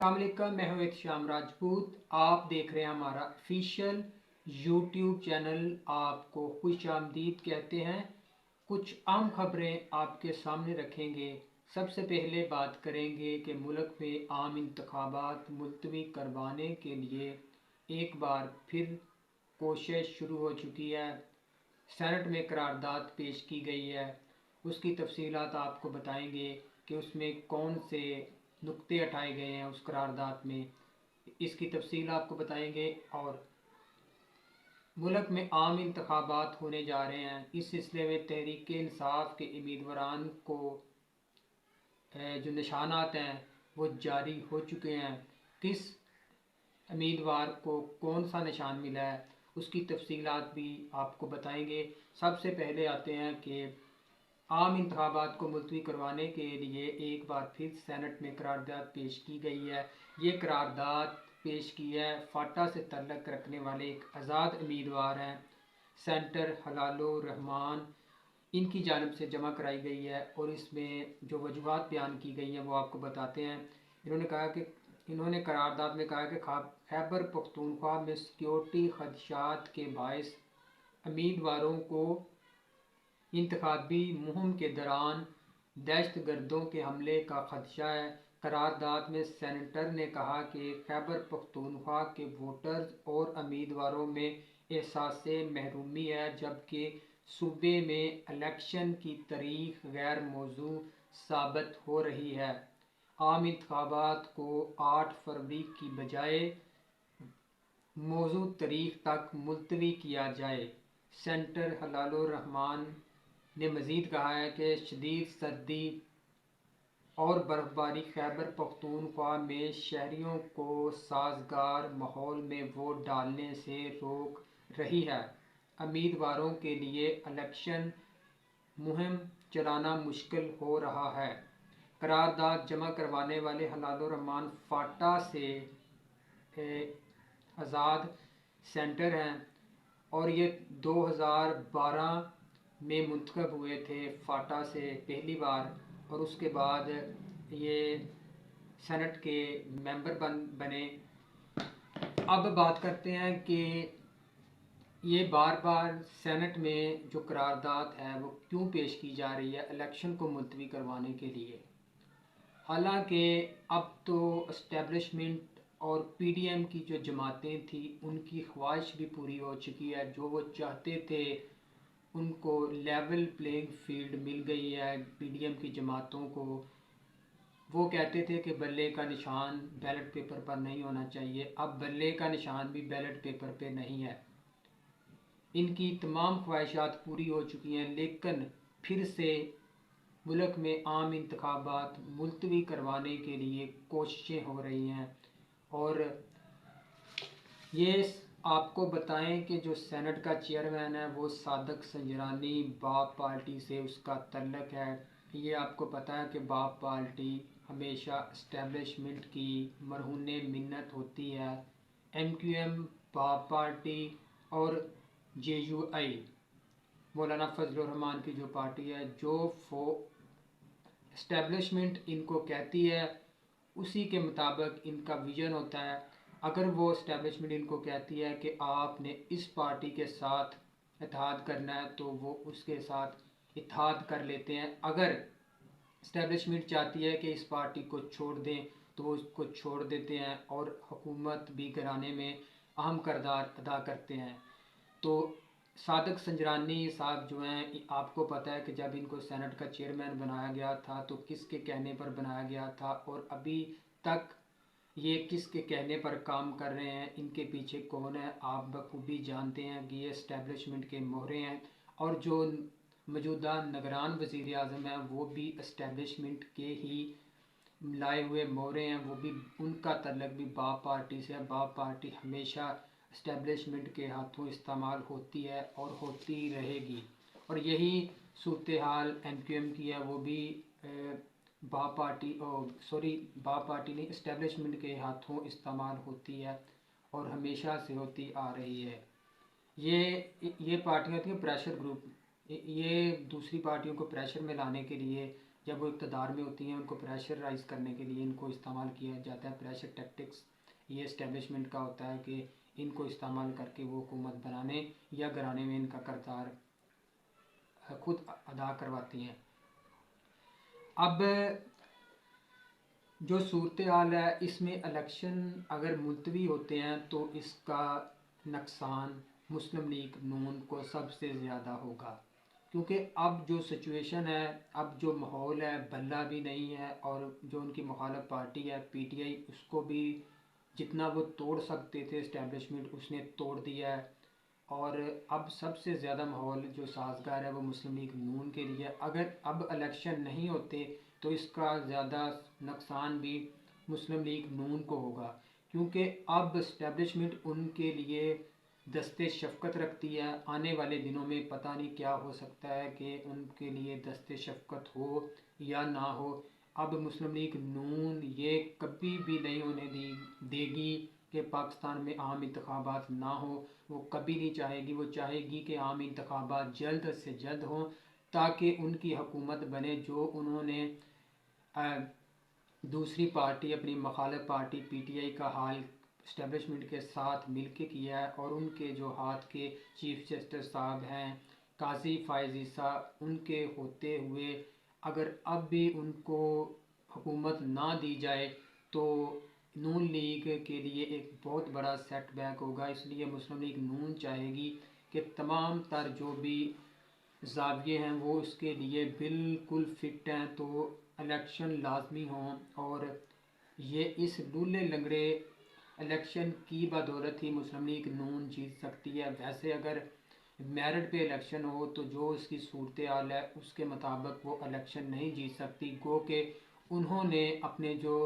अस्सलामुअलैकुम, मैं हूं श्याम राजपूत। आप देख रहे हैं हमारा ऑफिशियल यूट्यूब चैनल। आपको खुश आमदीद कहते हैं। कुछ आम खबरें आपके सामने रखेंगे। सबसे पहले बात करेंगे कि मुल्क में आम इंतखाबात मुलतवी करवाने के लिए एक बार फिर कोशिश शुरू हो चुकी है। सेनेट में करारदाद पेश की गई है। उसकी तफसीलात आपको बताएंगे कि उसमें कौन से नुक्ते हटाए गए हैं उस करारदाद में। इसकी तफसील आपको बताएंगे। और मुल्क में आम इंतखाबात होने जा रहे हैं। इस सिलसिले में तहरीक इंसाफ के उम्मीदवारान को जो निशानात हैं वो जारी हो चुके हैं। किस उम्मीदवार को कौन सा निशान मिला है उसकी तफसीलात भी आपको बताएंगे। सबसे पहले आते हैं कि आम इंतखाबात को मुलतवी करवाने के लिए एक बार फिर सेनेट में करारदाद पेश की गई है। ये करारदाद पेश की है फाटा से तल्लक रखने वाले एक आज़ाद उम्मीदवार हैं सेंटर हलालुर रहमान, इनकी जानिब से जमा कराई गई है। और इसमें जो वजूहात बयान की गई हैं वो आपको बताते हैं। इन्होंने करारदाद में कहा कि खैबर पख्तूनख्वा में सिक्योरिटी खदशात के बायस उम्मीदवारों को इंतखाबी मुहिम के दौरान दहशतगर्दों के हमले का खदशा है। करारदाद में सेनेटर ने कहा कि खैबर पख्तूनख्वा के वोटर्स और उम्मीदवारों में एहसास महरूमी है, जबकि सूबे में इलेक्शन की तारीख गैर मौजू साबित हो रही है। आम इंतखाबात को 8 फरवरी की बजाय मौजूद तारीख तक मुलतवी किया जाए। सेंटर हलालुर रहमान ने मज़ीद कहा है कि शदीद सर्दी और बर्फबारी खैबर पख्तूनख्वा में शहरियों को साजगार माहौल में वोट डालने से रोक रही है। उम्मीदवारों के लिए इलेक्शन मुहिम चलाना मुश्किल हो रहा है। करारदाद जमा करवाने वाले हलालुर रहमान फाटा से आज़ाद सेंटर हैं और ये 2012 में मुंतखब हुए थे फाटा से पहली बार। और उसके बाद ये सेनेट के मेंबर बने। अब बात करते हैं कि ये बार बार सेनेट में जो करारदाद है वो क्यों पेश की जा रही है इलेक्शन को मुलतवी करवाने के लिए। हालांकि अब तो इस्टेब्लिशमेंट और पीडीएम की जो जमातें थी उनकी ख्वाहिश भी पूरी हो चुकी है। जो वो चाहते थे उनको लेवल प्लेइंग फील्ड मिल गई है। पीडीएम की जमातों को वो कहते थे कि बल्ले का निशान बैलेट पेपर पर नहीं होना चाहिए, अब बल्ले का निशान भी बैलेट पेपर पे नहीं है। इनकी तमाम ख्वाहिशात पूरी हो चुकी हैं, लेकिन फिर से मुल्क में आम इंतखाबात मुलतवी करवाने के लिए कोशिशें हो रही हैं। और ये आपको बताएं कि जो सेनेट का चेयरमैन है वो सादक संजरानी बाप पार्टी से उसका तल्लक है। ये आपको पता है कि बाप पार्टी हमेशा इस्टेब्लिशमेंट की मरहून मिन्नत होती है। एमक्यूएम बाप पार्टी और जेयूआई मौलाना फजलुर रहमान की जो पार्टी है जो इस्टेब्लिशमेंट इनको कहती है उसी के मुताबिक इनका विजन होता है। अगर वो इस्टेब्लिशमेंट इनको कहती है कि आपने इस पार्टी के साथ इत्तेहाद करना है तो वो उसके साथ इत्तेहाद कर लेते हैं। अगर इस्टेब्लिशमेंट चाहती है कि इस पार्टी को छोड़ दें तो वो उसको छोड़ देते हैं और हुकूमत भी कराने में अहम किरदार अदा करते हैं। तो सादक संजरानी साहब जो हैं, आपको पता है कि जब इनको सेनेट का चेयरमैन बनाया गया था तो किसके कहने पर बनाया गया था और अभी तक ये किसके कहने पर काम कर रहे हैं, इनके पीछे कौन है, आप बखूबी जानते हैं कि ये इस्टेब्लिशमेंट के मोहरे हैं। और जो मौजूदा निगरान वज़ीर आज़म हैं वो भी इस्टेब्लिशमेंट के ही लाए हुए मोहरे हैं। वो भी उनका तल्लक भी बाप पार्टी से है। बाप पार्टी हमेशा इस्टेब्लिशमेंट के हाथों इस्तेमाल होती है और होती रहेगी। और यही सूरत हाल एमक्यूएम की है। वो भी बाप पार्टी नहीं, इस्टेब्लिशमेंट के हाथों इस्तेमाल होती है और हमेशा से होती आ रही है। ये पार्टियाँ होती हैं प्रेशर ग्रुप। ये दूसरी पार्टियों को प्रेशर में लाने के लिए जब वो इक़्तिदार में होती हैं उनको प्रेशराइज करने के लिए इनको इस्तेमाल किया जाता है। प्रेशर टैक्टिक्स ये इस्टेब्लिशमेंट का होता है कि इनको इस्तेमाल करके वो हुकूमत बनाने या गिराने में इनका किरदार खुद अदा करवाती हैं। अब जो सूरत हाल है इसमें इलेक्शन अगर मुलतवी होते हैं तो इसका नुकसान मुस्लिम लीग नून को सबसे ज़्यादा होगा, क्योंकि अब जो सिचुएशन है, अब जो माहौल है भला भी नहीं है, और जो उनकी मुखालिफ पार्टी है पीटीआई उसको भी जितना वो तोड़ सकते थे इस्टेब्लिशमेंट उसने तोड़ दिया है। और अब सबसे ज़्यादा माहौल जो साजगार है वो मुस्लिम लीग नून के लिए। अगर अब इलेक्शन नहीं होते तो इसका ज़्यादा नुकसान भी मुस्लिम लीग नून को होगा, क्योंकि अब इस्टेब्लिशमेंट उनके लिए दस्ते शफ़क़त रखती है। आने वाले दिनों में पता नहीं क्या हो सकता है कि उनके लिए दस्ते शफ़क़त हो या ना हो। अब मुस्लिम लीग नून ये कभी भी नहीं होने देगी कि पाकिस्तान में आम इंतखाबात ना हो। वो कभी नहीं चाहेगी। वो चाहेगी कि आम इंतखाबात जल्द से जल्द हों ताकि उनकी हुकूमत बने। जो उन्होंने दूसरी पार्टी अपनी मुखालिफ पार्टी पीटीआई का हाल इस्टेब्लिशमेंट के साथ मिलके किया है, और उनके जो हाथ के चीफ जस्टिस साहब हैं काजी फायज़ ईसा, उनके होते हुए अगर अब भी उनको हुकूमत ना दी जाए तो नून लीग के लिए एक बहुत बड़ा सेटबैक होगा। इसलिए मुस्लिम लीग नून चाहेगी कि तमाम तर जो भी ज़ाविये हैं वो उसके लिए बिल्कुल फ़िट हैं, तो इलेक्शन लाजमी हों। और ये इस लूले लंगड़े इलेक्शन की बदौलत ही मुस्लिम लीग नून जीत सकती है। वैसे अगर मेरिट पे इलेक्शन हो तो जो उसकी सूरत हाल है उसके मुताबिक वो इलेक्शन नहीं जीत सकती। गो के उन्होंने अपने जो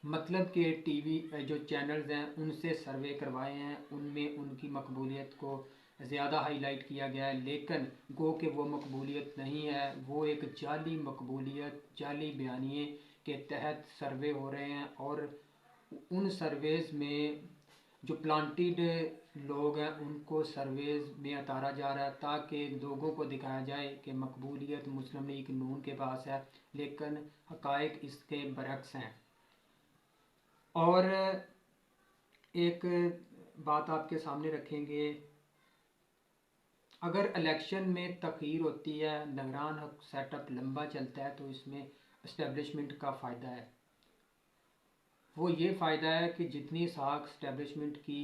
मतलब के टीवी जो चैनल्स हैं उनसे सर्वे करवाए हैं, उनमें उनकी मकबूलियत को ज़्यादा हाईलाइट किया गया है, लेकिन गो के वो मकबूलियत नहीं है। वो एक जाली मकबूलियत, जाली बयानिए के तहत सर्वे हो रहे हैं, और उन सर्वेज़ में जो प्लांटेड लोग हैं उनको सर्वेज़ में उतारा जा रहा है ताकि लोगों को दिखाया जाए कि मकबूलियत मुस्लिम लीग नून के पास है, लेकिन हक़ाइक़ इसके बरक्स हैं। और एक बात आपके सामने रखेंगे, अगर इलेक्शन में तख़यीर होती है, निगरान सेटअप लंबा चलता है, तो इसमें इस्टेब्लिशमेंट का फ़ायदा है। वो ये फ़ायदा है कि जितनी साख इस्टेब्लिशमेंट की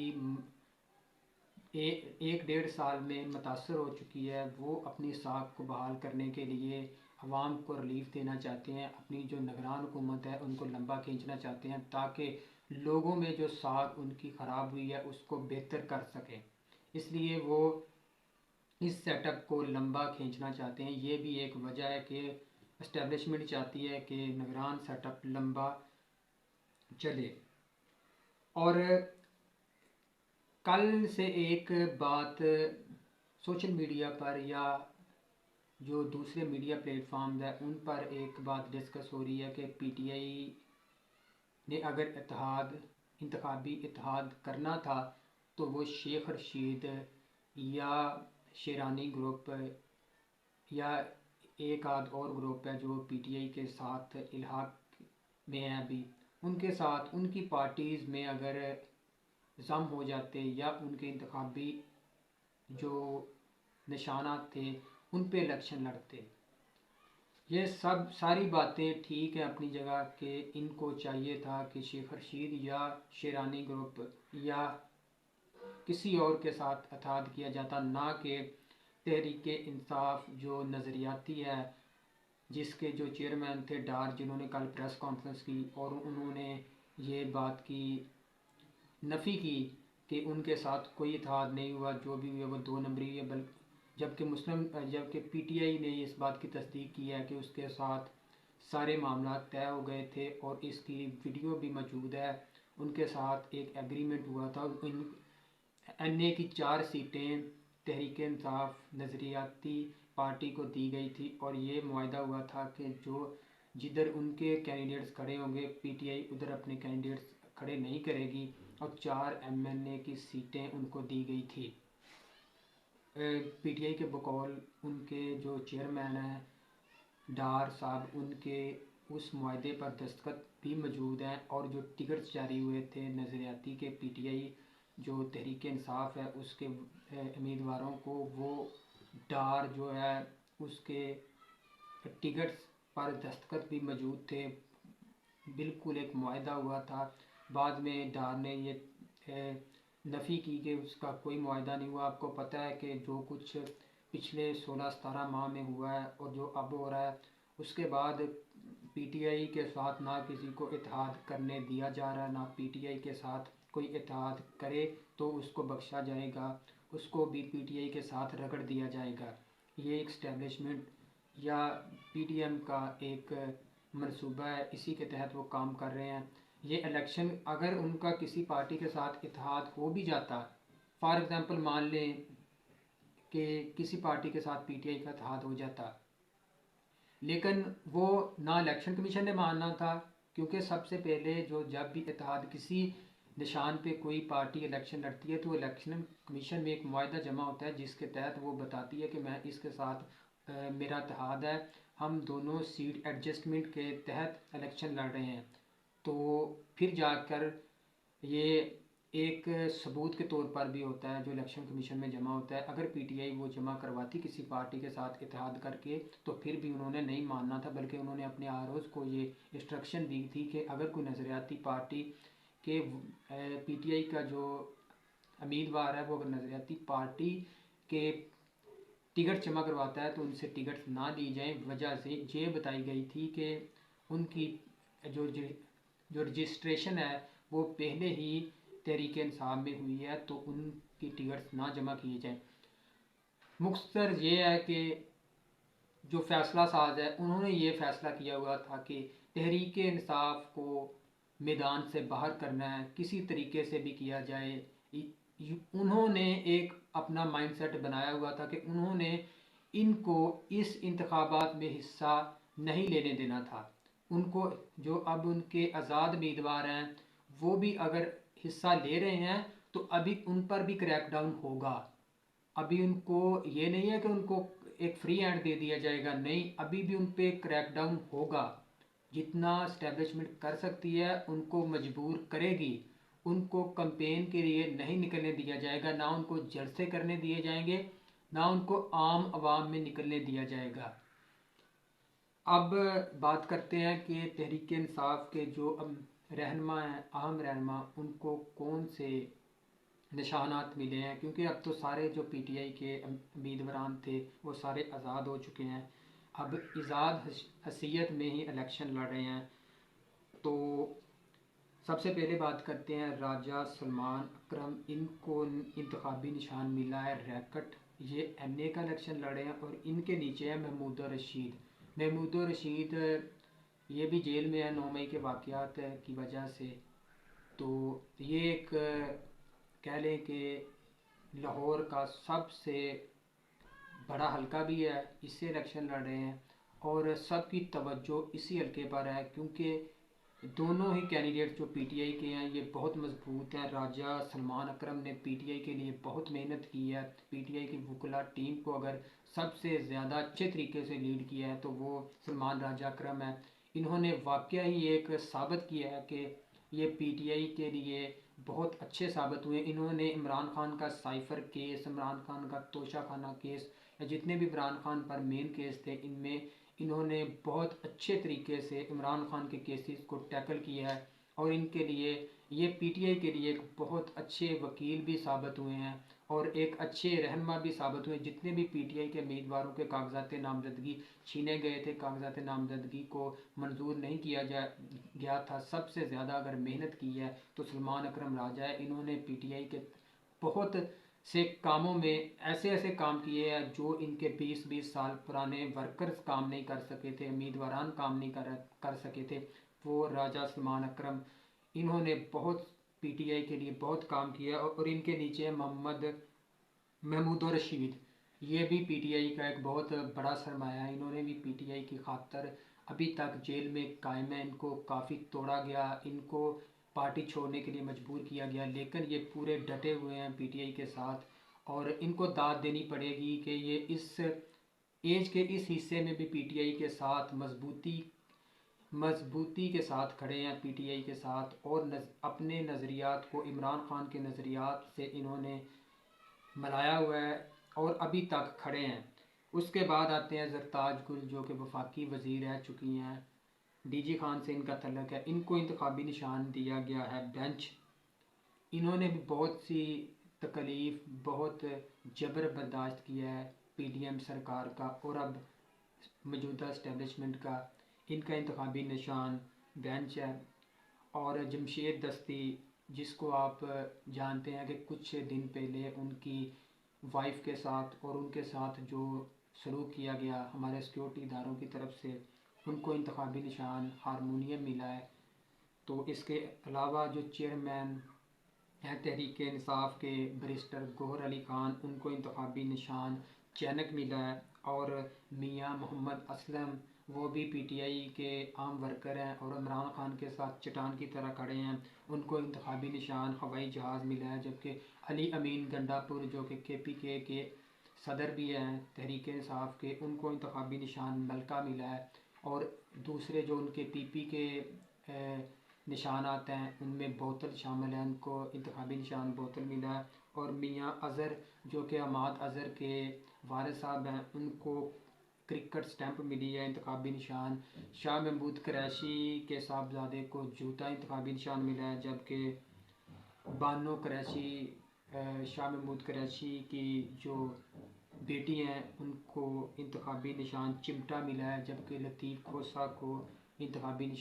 एक डेढ़ साल में मुतासर हो चुकी है, वो अपनी साख को बहाल करने के लिए अवाम को रिलीफ देना चाहते हैं। अपनी जो निगरान हुकूमत है उनको लंबा खींचना चाहते हैं ताकि लोगों में जो साख उनकी ख़राब हुई है उसको बेहतर कर सकें। इसलिए वो इस सेटअप को लंबा खींचना चाहते हैं। ये भी एक वजह है कि इस्टेब्लिशमेंट चाहती है कि निगरान सेटअप लंबा चले। और कल से एक बात सोशल मीडिया पर या जो दूसरे मीडिया प्लेटफॉर्म्स हैं उन पर एक बात डिस्कस हो रही है कि पीटीआई ने अगर इंतखाबी इत्तेहाद करना था तो वो शेख रशीद या शेरानी ग्रुप या एक आध और ग्रुप है जो पीटीआई के साथ इल्हाक में है अभी, उनके साथ उनकी पार्टीज़ में अगर जम हो जाते या उनके इंतखाबी जो निशानात थे उन पे इलेक्शन लड़ते। ये सब सारी बातें ठीक है अपनी जगह कि इनको चाहिए था कि शेख रशीद या शेरानी ग्रुप या किसी और के साथ इत्तेहाद किया जाता, ना कि तहरीक इंसाफ जो नज़रियाती है जिसके जो चेयरमैन थे डार, जिन्होंने कल प्रेस कॉन्फ्रेंस की और उन्होंने ये बात की नफ़ी की कि उनके साथ कोई इत्तेहाद नहीं हुआ, जो भी हुआ वो 2 नंबरी है। जबकि पीटीआई ने इस बात की तस्दीक की है कि उसके साथ सारे मामला तय हो गए थे और इसकी वीडियो भी मौजूद है। उनके साथ एक एग्रीमेंट हुआ था, एनए की 4 सीटें तहरीक इंसाफ नज़रियाती पार्टी को दी गई थी, और ये मुआहदा हुआ था कि जिधर उनके कैंडिडेट्स खड़े होंगे पीटीआई उधर अपने कैंडिडेट्स खड़े नहीं करेगी, और 4 एमएनए की सीटें उनको दी गई थी। पीटीआई के बकौल उनके जो चेयरमैन हैं डार साहब उनके उस मुआहदे पर दस्तखत भी मौजूद हैं, और जो टिकट्स जारी हुए थे नज़रियाती के पीटीआई जो तहरीक इंसाफ है उसके उम्मीदवारों को, वो डार जो है उसके टिकट्स पर दस्तखत भी मौजूद थे। बिल्कुल एक मुआहदा हुआ था। बाद में डार ने ये नफ़ी की कि उसका कोई मुआहदा नहीं हुआ। आपको पता है कि जो कुछ पिछले 16-17 माह में हुआ है और जो अब हो रहा है, उसके बाद पीटीआई के साथ ना किसी को इत्तेहाद करने दिया जा रहा है, ना पीटीआई के साथ कोई इत्तेहाद करे तो उसको बख्शा जाएगा, उसको भी पीटीआई के साथ रगड़ दिया जाएगा। ये एक स्टैब्लिशमेंट या पीडीएम का एक मंसूबा है, इसी के तहत वो काम कर रहे हैं। ये इलेक्शन अगर उनका किसी पार्टी के साथ इत्तेहाद हो भी जाता, फॉर एग्ज़ाम्पल मान लें कि किसी पार्टी के साथ पीटीआई का इत्तेहाद हो जाता, लेकिन वो ना इलेक्शन कमीशन ने मानना था, क्योंकि सबसे पहले जो जब भी इत्तेहाद किसी निशान पे कोई पार्टी इलेक्शन लड़ती है तो इलेक्शन कमीशन में एक मुआहदा जमा होता है जिसके तहत वो बताती है कि मैं इसके साथ मेरा इत्तेहाद है, हम दोनों सीट एडजस्टमेंट के तहत इलेक्शन लड़ रहे हैं। तो फिर जाकर ये एक सबूत के तौर पर भी होता है जो इलेक्शन कमीशन में जमा होता है। अगर पीटीआई वो जमा करवाती किसी पार्टी के साथ इत्तेहाद करके तो फिर भी उन्होंने नहीं मानना था, बल्कि उन्होंने अपने आरओज़ को ये इंस्ट्रक्शन दी थी कि अगर कोई नज़रियाती पार्टी के पीटीआई का जो उम्मीदवार है वो अगर नज़रियाती पार्टी के टिकट जमा करवाता है तो उनसे टिकट ना ली जाए। वजह से ये बताई गई थी कि उनकी जो जो रजिस्ट्रेशन है वो पहले ही तहरीक इंसाफ में हुई है, तो उनकी टिकट ना जमा किए जाएं। मुख्तर ये है कि जो फैसला साज है उन्होंने ये फैसला किया हुआ था कि तहरीक इंसाफ को मैदान से बाहर करना है, किसी तरीके से भी किया जाए। उन्होंने एक अपना माइंडसेट बनाया हुआ था कि उन्होंने इनको इस इंतखाबात में हिस्सा नहीं लेने देना था। उनको जो अब उनके आज़ाद उम्मीदवार हैं वो भी अगर हिस्सा ले रहे हैं तो अभी उन पर भी क्रैकडाउन होगा। अभी उनको ये नहीं है कि उनको एक फ्री हैंड दे दिया जाएगा, नहीं, अभी भी उन पे क्रैकडाउन होगा। जितना स्टैब्लिशमेंट कर सकती है उनको मजबूर करेगी। उनको कंपेन के लिए नहीं निकलने दिया जाएगा, ना उनको जलसे करने दिए जाएंगे, ना उनको आम आवाम में निकलने दिया जाएगा। अब बात करते हैं कि तहरीक इंसाफ के जो रहनुमा हैं, अहम रहनुमा, उनको कौन से निशानात मिले हैं, क्योंकि अब तो सारे जो पीटीआई के उम्मीदवारान थे वो सारे आज़ाद हो चुके हैं, अब आज़ाद हसीयत में ही इलेक्शन लड़ रहे हैं। तो सबसे पहले बात करते हैं राजा सलमान अकरम, इनको इंतखाबी निशान मिला है रैकट। ये एमए का इलेक्शन लड़े हैं और इनके नीचे है महमूद रशीद। महमूद रशीद ये भी जेल में है 9 मई के वाक़यात की वजह से। तो ये एक कह लें कि लाहौर का सबसे बड़ा हलका भी है, इससे इलेक्शन लड़ रहे हैं और सबकी तवज्जो इसी हलके पर है, क्योंकि दोनों ही कैंडिडेट जो पीटीआई के हैं ये बहुत मजबूत हैं। राजा सलमान अकरम ने पीटीआई के लिए बहुत मेहनत की है। पीटीआई की वुकला टीम को अगर सबसे ज़्यादा अच्छे तरीके से लीड किया है तो वो सलमान राजा अकरम है। इन्होंने वाकई ही एक साबित किया है कि ये पीटीआई के लिए बहुत अच्छे साबित हुए। इन्होंने इमरान खान का साइफ़र केस, इमरान खान का तोशा खाना केस, या जितने भी इमरान खान पर मेन केस थे इनमें इन्होंने बहुत अच्छे तरीके से इमरान खान के केसेस को टैकल किया है, और इनके लिए ये पीटीआई के लिए एक बहुत अच्छे वकील भी साबित हुए हैं और एक अच्छे रहनुमा भी साबित हुए। जितने भी पीटीआई के उम्मीदवारों के कागजात नामजदगी छीने गए थे, कागजात नामजदगी को मंजूर नहीं किया गया था, सबसे ज़्यादा अगर मेहनत की है तो सलमान अकरम राजा है। इन्होंने पीटीआई के बहुत से कामों में ऐसे ऐसे काम किए हैं जो इनके 20-20 साल पुराने वर्कर्स काम नहीं कर सके थे, उम्मीदवारान काम नहीं कर सके थे, वो राजा सलमान अकरम, इन्होंने बहुत पीटीआई के लिए बहुत काम किया। और इनके नीचे है मोहम्मद महमूद रशीद, ये भी पीटीआई का एक बहुत बड़ा सरमाया है। इन्होंने भी पीटीआई की खातर अभी तक जेल में कायम है, इनको काफ़ी तोड़ा गया, इनको पार्टी छोड़ने के लिए मजबूर किया गया, लेकिन ये पूरे डटे हुए हैं पीटीआई के साथ और इनको दाद देनी पड़ेगी कि ये इस एज के इस हिस्से में भी पीटीआई के साथ मजबूती के साथ खड़े हैं, पीटीआई के साथ, और अपने नज़रियात को इमरान खान के नज़रियात से इन्होंने मिलाया हुआ है और अभी तक खड़े हैं। उसके बाद आते हैं ज़रताज गुल, जो कि वफाकी वज़ीर रह चुकी हैं, डीजी खान से इनका तल्लक है। इनको इंतखाबी निशान दिया गया है बेंच। इन्होंने भी बहुत सी तकलीफ़, बहुत जबर बर्दाश्त किया है पीडीएम सरकार का और अब मौजूदा इस्टेब्लिशमेंट का। इनका इंतखाबी निशान बेंच है। और जमशेद दस्ती, जिसको आप जानते हैं कि कुछ दिन पहले उनकी वाइफ के साथ और उनके साथ जो सलूक किया गया हमारे सिक्योरिटी इदारों की तरफ से, उनको इंतखाबी निशान हारमोनियम मिला है। तो इसके अलावा जो चेयरमैन हैं तहरीक इंसाफ के बैरिस्टर गौहर अली खान, उनको इंतखाबी निशान चैनक मिला है। और मियां मोहम्मद असलम, वो भी पीटीआई के आम वर्कर हैं और इमरान खान के साथ चट्टान की तरह खड़े हैं, उनको इंतखाबी निशान हवाई जहाज़ मिला है। जबकि अली अमीन गंडापुर, जो कि केपीके के सदर भी हैं तहरीक इंसाफ के, उनको इंतखाबी निशान मलका मिला है। और दूसरे जो उनके पीपी के निशान आते हैं उनमें बोतल शामिल है, उनको इंतखाबी निशान बोतल मिला है। और मियाँ अज़हर, जो कि अमाद अज़हर के वारिस साहब हैं, उनको क्रिकेट स्टैंप मिली है इंतखाबी निशान। शाह महमूद कुरैशी के साहबजादे को जूता इंतखाबी निशान मिला है। जबकि बानो कुरैशी, शाह महमूद कुरैशी की जो बेटी हैं, उनको इंतखाबी निशान चिमटा मिला है। जबकि लतीफ़ खोसा को इंतखाबी निशान